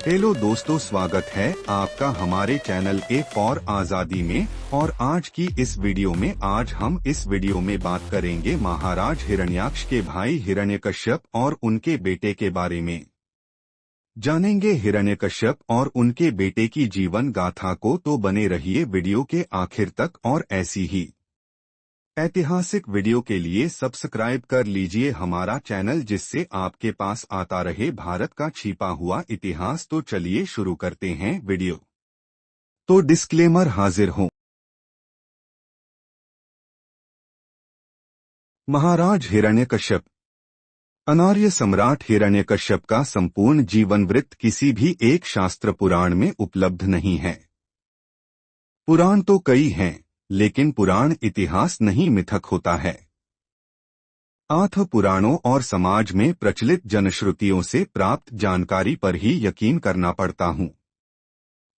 Hello दोस्तों, स्वागत है आपका हमारे चैनल ए फॉर आजादी में। और आज की इस वीडियो में हम इस वीडियो में बात करेंगे महाराज हिरण्याक्ष के भाई हिरण्यकश्यप और उनके बेटे के बारे में। जानेंगे हिरण्यकश्यप और उनके बेटे की जीवन गाथा को, तो बने रहिए वीडियो के आखिर तक। और ऐसी ही ऐतिहासिक वीडियो के लिए सब्सक्राइब कर लीजिए हमारा चैनल, जिससे आपके पास आता रहे भारत का छिपा हुआ इतिहास। तो चलिए शुरू करते हैं वीडियो। तो डिस्क्लेमर हाजिर हो। महाराज हिरण्यकश्यप। अनार्य सम्राट हिरण्यकश्यप का संपूर्ण जीवन वृत्त किसी भी एक शास्त्र पुराण में उपलब्ध नहीं है। पुराण तो कई हैं, लेकिन पुराण इतिहास नहीं मिथक होता है। आठ पुराणों और समाज में प्रचलित जनश्रुतियों से प्राप्त जानकारी पर ही यकीन करना पड़ता हूँ।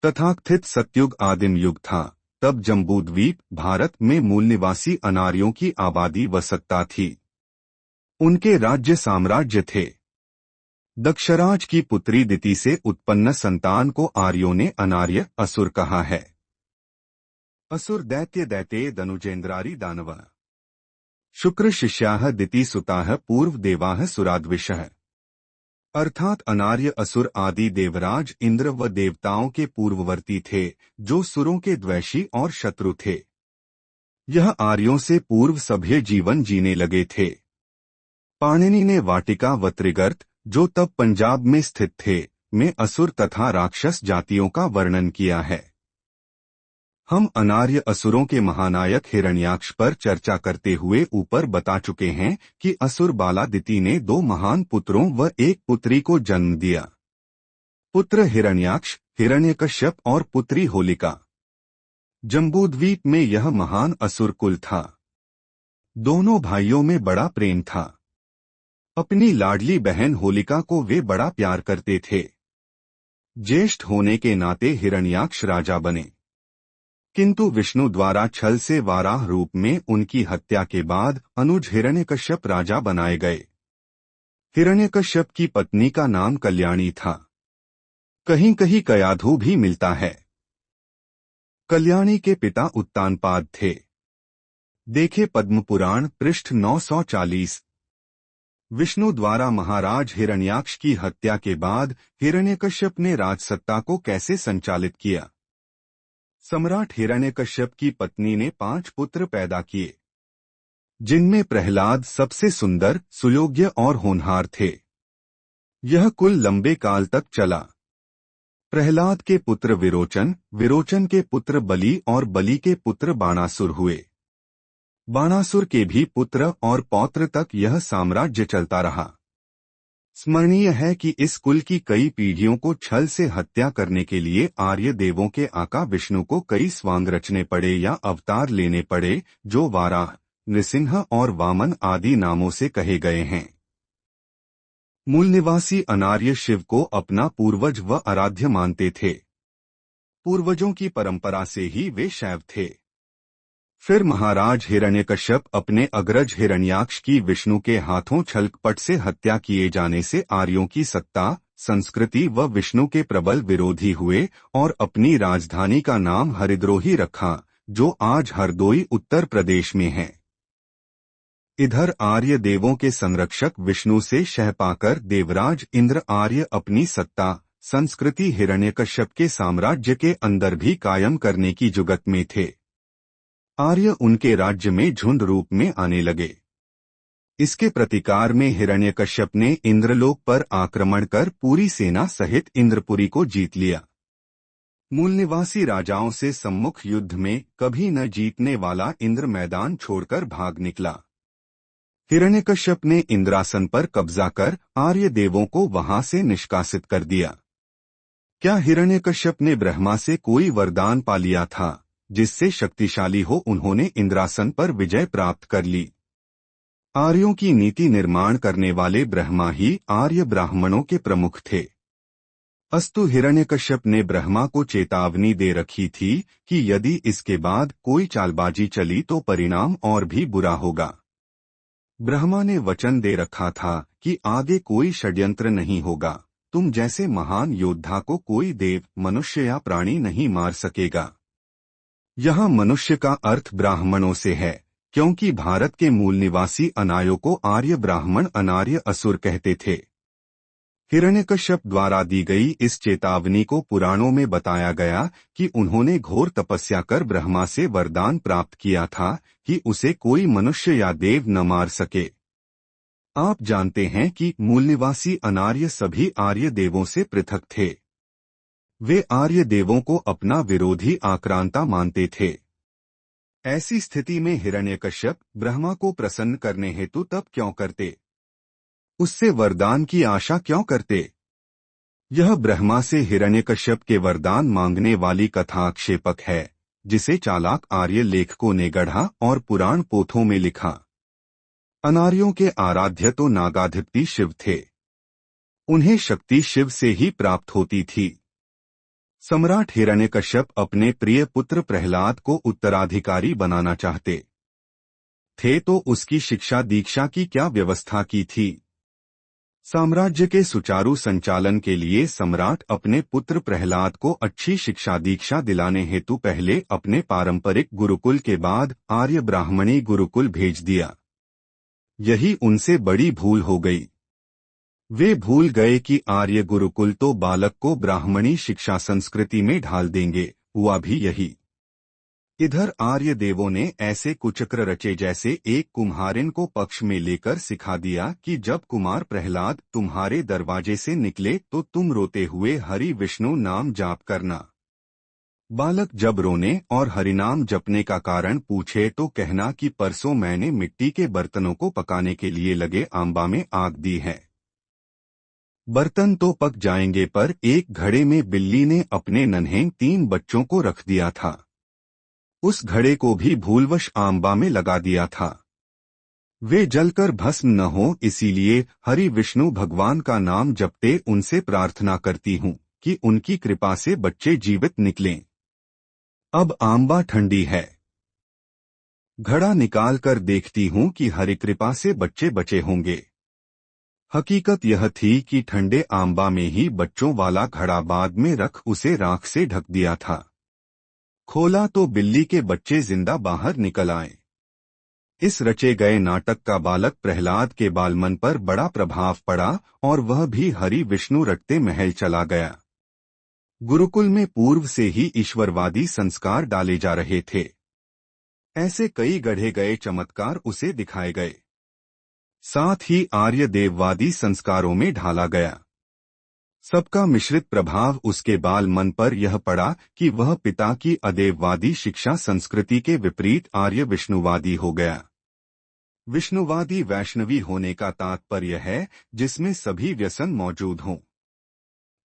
तथाकथित सतयुग आदिम युग था। तब जम्बूद्वीप भारत में मूल निवासी अनार्यों की आबादी व सत्ता थी। उनके राज्य साम्राज्य थे। दक्षराज की पुत्री दिति से उत्पन्न संतान को आर्यों ने अनार्य असुर कहा है। असुर दैत्य दैते दनुजेन्द्रारी दानव। शुक्र शिष्याः दिति सुताः पूर्व देवाः सुराद्विषः। अर्थात अनार्य असुर आदि देवराज इंद्र व देवताओं के पूर्ववर्ती थे, जो सुरों के द्वेषी और शत्रु थे। यह आर्यों से पूर्व सभ्य जीवन जीने लगे थे। पाणिनि ने वाटिका व त्रिगर्त, जो तब पंजाब में स्थित थे, में असुर तथा राक्षस जातियों का वर्णन किया है। हम अनार्य असुरों के महानायक हिरण्याक्ष पर चर्चा करते हुए ऊपर बता चुके हैं कि असुर बाला दिति ने दो महान पुत्रों व एक पुत्री को जन्म दिया। पुत्र हिरण्याक्ष, हिरण्यकश्यप और पुत्री होलिका। जम्बूद्वीप में यह महान असुर कुल था। दोनों भाइयों में बड़ा प्रेम था। अपनी लाडली बहन होलिका को वे बड़ा प्यार करते थे। ज्येष्ठ होने के नाते हिरण्याक्ष राजा बने, किंतु विष्णु द्वारा छल से वाराह रूप में उनकी हत्या के बाद अनुज हिरण्यकश्यप राजा बनाए गए। हिरण्यकश्यप की पत्नी का नाम कल्याणी था। कहीं कहीं कयाधु भी मिलता है। कल्याणी के पिता उत्तानपाद थे। देखे पद्म पुराण पृष्ठ 940। विष्णु द्वारा महाराज हिरण्याक्ष की हत्या के बाद हिरण्यकश्यप ने राजसत्ता को कैसे संचालित किया। सम्राट हिरण्यकश्यप की पत्नी ने 5 पुत्र पैदा किए, जिनमें प्रहलाद सबसे सुंदर, सुयोग्य और होनहार थे। यह कुल लंबे काल तक चला। प्रहलाद के पुत्र विरोचन, विरोचन के पुत्र बलि और बलि के पुत्र बाणासुर हुए। बाणासुर के भी पुत्र और पौत्र तक यह साम्राज्य चलता रहा। स्मरणीय है कि इस कुल की कई पीढ़ियों को छल से हत्या करने के लिए आर्य देवों के आका विष्णु को कई स्वांग रचने पड़े या अवतार लेने पड़े, जो वाराह, नृसिंह और वामन आदि नामों से कहे गए हैं। मूल निवासी अनार्य शिव को अपना पूर्वज व आराध्य मानते थे। पूर्वजों की परंपरा से ही वे शैव थे। फिर महाराज हिरण्यकश्यप अपने अग्रज हिरण्याक्ष की विष्णु के हाथों छलकपट से हत्या किए जाने से आर्यों की सत्ता, संस्कृति व विष्णु के प्रबल विरोधी हुए और अपनी राजधानी का नाम हरिद्रोही रखा, जो आज हरदोई उत्तर प्रदेश में है। इधर आर्य देवों के संरक्षक विष्णु से शह पाकर देवराज इंद्र आर्य अपनी सत्ता, संस्कृति हिरण्यकश्यप के साम्राज्य के अंदर भी कायम करने की जुगत में थे। आर्य उनके राज्य में झुंड रूप में आने लगे। इसके प्रतिकार में हिरण्यकश्यप ने इंद्रलोक पर आक्रमण कर पूरी सेना सहित इंद्रपुरी को जीत लिया। मूल निवासी राजाओं से सम्मुख युद्ध में कभी न जीतने वाला इंद्र मैदान छोड़कर भाग निकला। हिरण्यकश्यप ने इंद्रासन पर कब्जा कर आर्य देवों को वहां से निष्कासित कर दिया। क्या हिरण्यकश्यप ने ब्रह्मा से कोई वरदान पा लिया था, जिससे शक्तिशाली हो उन्होंने इंद्रासन पर विजय प्राप्त कर ली। आर्यों की नीति निर्माण करने वाले ब्रह्मा ही आर्य ब्राह्मणों के प्रमुख थे। अस्तु हिरण्यकश्यप ने ब्रह्मा को चेतावनी दे रखी थी कि यदि इसके बाद कोई चालबाजी चली तो परिणाम और भी बुरा होगा। ब्रह्मा ने वचन दे रखा था कि आगे कोई षड्यंत्र नहीं होगा, तुम जैसे महान योद्धा को कोई देव, मनुष्य या प्राणी नहीं मार सकेगा। यहाँ मनुष्य का अर्थ ब्राह्मणों से है, क्योंकि भारत के मूल निवासी अनार्यों को आर्य ब्राह्मण, अनार्य असुर कहते थे। हिरण्यकश्यप द्वारा दी गई इस चेतावनी को पुराणों में बताया गया कि उन्होंने घोर तपस्या कर ब्रह्मा से वरदान प्राप्त किया था कि उसे कोई मनुष्य या देव न मार सके। आप जानते हैं कि मूल निवासी अनार्य सभी आर्य देवों से पृथक थे। वे आर्य देवों को अपना विरोधी आक्रांता मानते थे। ऐसी स्थिति में हिरण्यकश्यप ब्रह्मा को प्रसन्न करने हेतु तप क्यों करते? उससे वरदान की आशा क्यों करते? यह ब्रह्मा से हिरण्यकश्यप के वरदान मांगने वाली कथा आक्षेपक है, जिसे चालाक आर्य लेखकों ने गढ़ा और पुराण पोथों में लिखा। अनार्यों के आराध्य तो नागाधिपति शिव थे। उन्हें शक्ति शिव से ही प्राप्त होती थी। सम्राट हिरण्यकश्यप अपने प्रिय पुत्र प्रहलाद को उत्तराधिकारी बनाना चाहते थे, तो उसकी शिक्षा दीक्षा की क्या व्यवस्था की थी? साम्राज्य के सुचारू संचालन के लिए सम्राट अपने पुत्र प्रहलाद को अच्छी शिक्षा दीक्षा दिलाने हेतु पहले अपने पारंपरिक गुरुकुल के बाद आर्य ब्राह्मणी गुरुकुल भेज दिया। यही उनसे बड़ी भूल हो गई। वे भूल गए कि आर्य गुरुकुल तो बालक को ब्राह्मणी शिक्षा संस्कृति में ढाल देंगे। हुआ भी यही। इधर आर्य देवों ने ऐसे कुचक्र रचे जैसे एक कुम्हारिन को पक्ष में लेकर सिखा दिया कि जब कुमार प्रहलाद तुम्हारे दरवाजे से निकले तो तुम रोते हुए हरि विष्णु नाम जाप करना। बालक जब रोने और हरिनाम जपने का कारण पूछे तो कहना कि परसों मैंने मिट्टी के बर्तनों को पकाने के लिए लगे आंबा में आग दी है। बर्तन तो पक जाएंगे, पर एक घड़े में बिल्ली ने अपने नन्हे 3 बच्चों को रख दिया था। उस घड़े को भी भूलवश आंबा में लगा दिया था। वे जलकर भस्म न हो, इसीलिए हरि विष्णु भगवान का नाम जपते उनसे प्रार्थना करती हूँ कि उनकी कृपा से बच्चे जीवित निकलें। अब आंबा ठंडी है। घड़ा निकाल कर देखती हूँ कि हरि कृपा से बच्चे बचे होंगे। हकीकत यह थी कि ठंडे आंबा में ही बच्चों वाला घड़ा बाद में रख उसे राख से ढक दिया था। खोला तो बिल्ली के बच्चे जिंदा बाहर निकल आए। इस रचे गए नाटक का बालक प्रहलाद के बालमन पर बड़ा प्रभाव पड़ा और वह भी हरि विष्णु रटते महल चला गया। गुरुकुल में पूर्व से ही ईश्वरवादी संस्कार डाले जा रहे थे। ऐसे कई गढ़े गए चमत्कार उसे दिखाए गए। साथ ही आर्य देववादी संस्कारों में ढाला गया। सबका मिश्रित प्रभाव उसके बाल मन पर यह पड़ा कि वह पिता की अदेववादी शिक्षा संस्कृति के विपरीत आर्य विष्णुवादी हो गया। विष्णुवादी वैष्णवी होने का तात्पर्य है जिसमें सभी व्यसन मौजूद हों।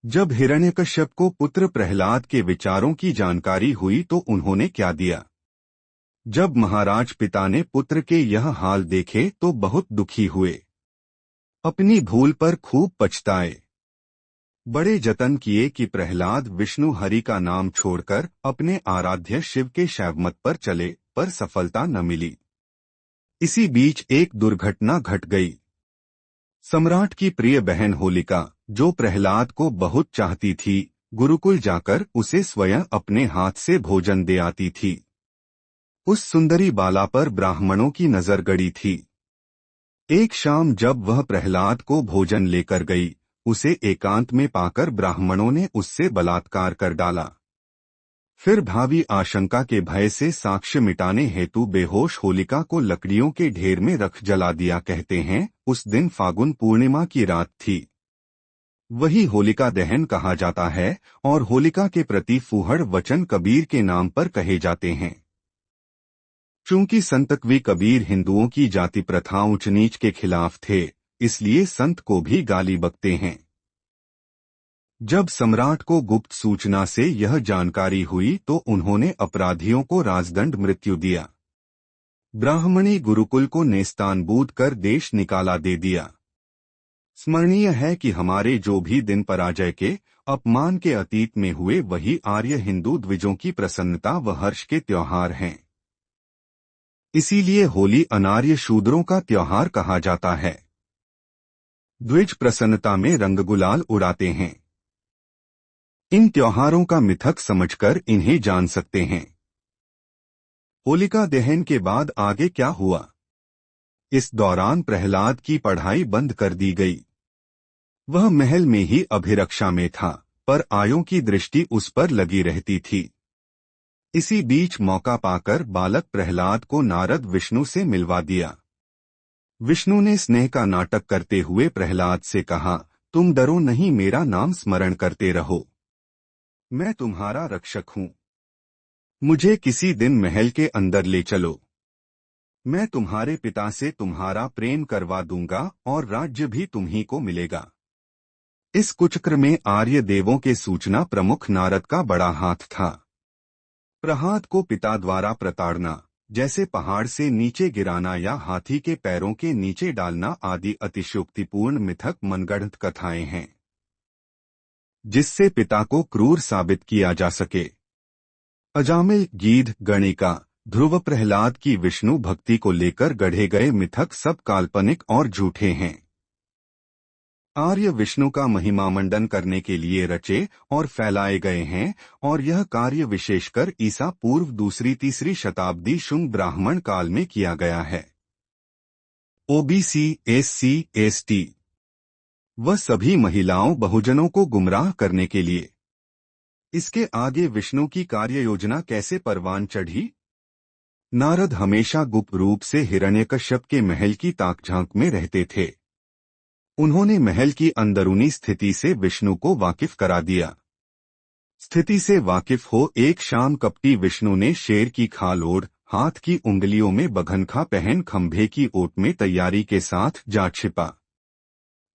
जब हिरण्यकश्यप को पुत्र प्रहलाद के विचारों की जानकारी हुई तो उन्होंने क्या दिया? जब महाराज पिता ने पुत्र के यह हाल देखे तो बहुत दुखी हुए। अपनी भूल पर खूब पछताए। बड़े जतन किए कि प्रहलाद विष्णु हरि का नाम छोड़कर अपने आराध्य शिव के शैवमत पर चले, पर सफलता न मिली। इसी बीच एक दुर्घटना घट गई। सम्राट की प्रिय बहन होलिका, जो प्रहलाद को बहुत चाहती थी, गुरुकुल जाकर उसे स्वयं अपने हाथ से भोजन दे आती थी। उस सुंदरी बाला पर ब्राह्मणों की नजर गड़ी थी। एक शाम जब वह प्रहलाद को भोजन लेकर गई, उसे एकांत में पाकर ब्राह्मणों ने उससे बलात्कार कर डाला। फिर भावी आशंका के भय से साक्ष्य मिटाने हेतु बेहोश होलिका को लकड़ियों के ढेर में रख जला दिया। कहते हैं उस दिन फागुन पूर्णिमा की रात थी। वही होलिका दहन कहा जाता है और होलिका के प्रति फूहड़ वचन कबीर के नाम पर कहे जाते हैं। चूंकि संत कवि कबीर हिंदुओं की जाति प्रथा ऊंच नीच के खिलाफ थे, इसलिए संत को भी गाली बकते हैं। जब सम्राट को गुप्त सूचना से यह जानकारी हुई तो उन्होंने अपराधियों को राजदंड मृत्यु दिया। ब्राह्मणी गुरुकुल को नेस्तानबूद कर देश निकाला दे दिया। स्मरणीय है कि हमारे जो भी दिन पराजय के, अपमान के अतीत में हुए, वही आर्य हिंदू द्विजों की प्रसन्नता व हर्ष के त्योहार हैं। इसीलिए होली अनार्य शूद्रों का त्योहार कहा जाता है। द्विज प्रसन्नता में रंग गुलाल उड़ाते हैं। इन त्योहारों का मिथक समझकर इन्हें जान सकते हैं। होलिका दहन के बाद आगे क्या हुआ? इस दौरान प्रहलाद की पढ़ाई बंद कर दी गई। वह महल में ही अभिरक्षा में था, पर आयों की दृष्टि उस पर लगी रहती थी। इसी बीच मौका पाकर बालक प्रहलाद को नारद विष्णु से मिलवा दिया। विष्णु ने स्नेह का नाटक करते हुए प्रहलाद से कहा, तुम डरो नहीं, मेरा नाम स्मरण करते रहो। मैं तुम्हारा रक्षक हूँ। मुझे किसी दिन महल के अंदर ले चलो। मैं तुम्हारे पिता से तुम्हारा प्रेम करवा दूंगा और राज्य भी तुम्ही को मिलेगा। इस कुचक्र में आर्य देवों के सूचना प्रमुख नारद का बड़ा हाथ था। प्रहलाद को पिता द्वारा प्रताड़ना, जैसे पहाड़ से नीचे गिराना या हाथी के पैरों के नीचे डालना आदि अतिशयोक्तिपूर्ण मिथक मनगढ़ंत कथाएं हैं, जिससे पिता को क्रूर साबित किया जा सके। अजामिल, गीध, गणिका, ध्रुव प्रहलाद की विष्णु भक्ति को लेकर गढ़े गए मिथक सब काल्पनिक और झूठे हैं। आर्य विष्णु का महिमामंडन करने के लिए रचे और फैलाए गए हैं, और यह कार्य विशेषकर ईसा पूर्व 2री-3री शताब्दी शुंग ब्राह्मण काल में किया गया है। ओबीसी, एससी, एसटी व सभी महिलाओं बहुजनों को गुमराह करने के लिए। इसके आगे विष्णु की कार्य योजना कैसे परवान चढ़ी? नारद हमेशा गुप्त रूप से हिरण्यकश्यप के महल की ताकझांक में रहते थे। उन्होंने महल की अंदरूनी स्थिति से विष्णु को वाकिफ करा दिया। स्थिति से वाकिफ हो एक शाम कपटी विष्णु ने शेर की खाल ओढ़, हाथ की उंगलियों में बघनखा पहन खंभे की ओट में तैयारी के साथ जा छिपा।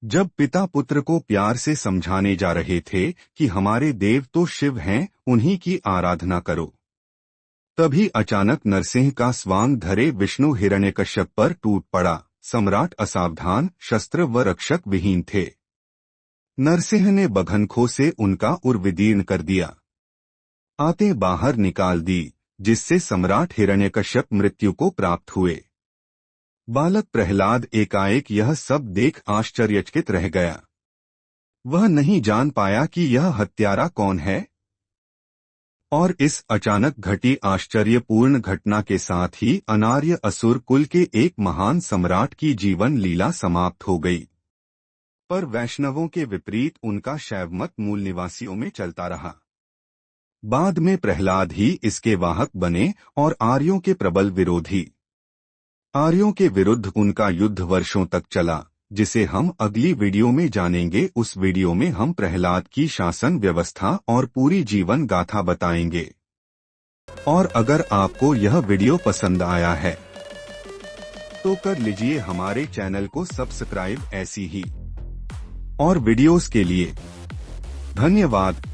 जब पिता पुत्र को प्यार से समझाने जा रहे थे कि हमारे देव तो शिव हैं, उन्हीं की आराधना करो, तभी अचानक नरसिंह का स्वांग धरे विष्णु हिरण्यकश्यप पर टूट पड़ा। सम्राट असावधान, शस्त्र व रक्षक विहीन थे। नरसिंह ने बघनखों से उनका उर विदीर्ण कर दिया। आते बाहर निकाल दी, जिससे सम्राट हिरण्यकश्यप मृत्यु को प्राप्त हुए। बालक प्रहलाद एकाएक यह सब देख आश्चर्यचकित रह गया। वह नहीं जान पाया कि यह हत्यारा कौन है, और इस अचानक घटी आश्चर्यपूर्ण घटना के साथ ही अनार्य असुर कुल के एक महान सम्राट की जीवन लीला समाप्त हो गई। पर वैष्णवों के विपरीत उनका शैवमत मूल निवासियों में चलता रहा। बाद में प्रहलाद ही इसके वाहक बने और आर्यों के प्रबल विरोधी। आर्यों के विरुद्ध उनका युद्ध वर्षों तक चला, जिसे हम अगली वीडियो में जानेंगे। उस वीडियो में हम प्रहलाद की शासन व्यवस्था और पूरी जीवन गाथा बताएंगे। और अगर आपको यह वीडियो पसंद आया है तो कर लीजिए हमारे चैनल को सब्सक्राइब। ऐसी ही और वीडियोस के लिए धन्यवाद।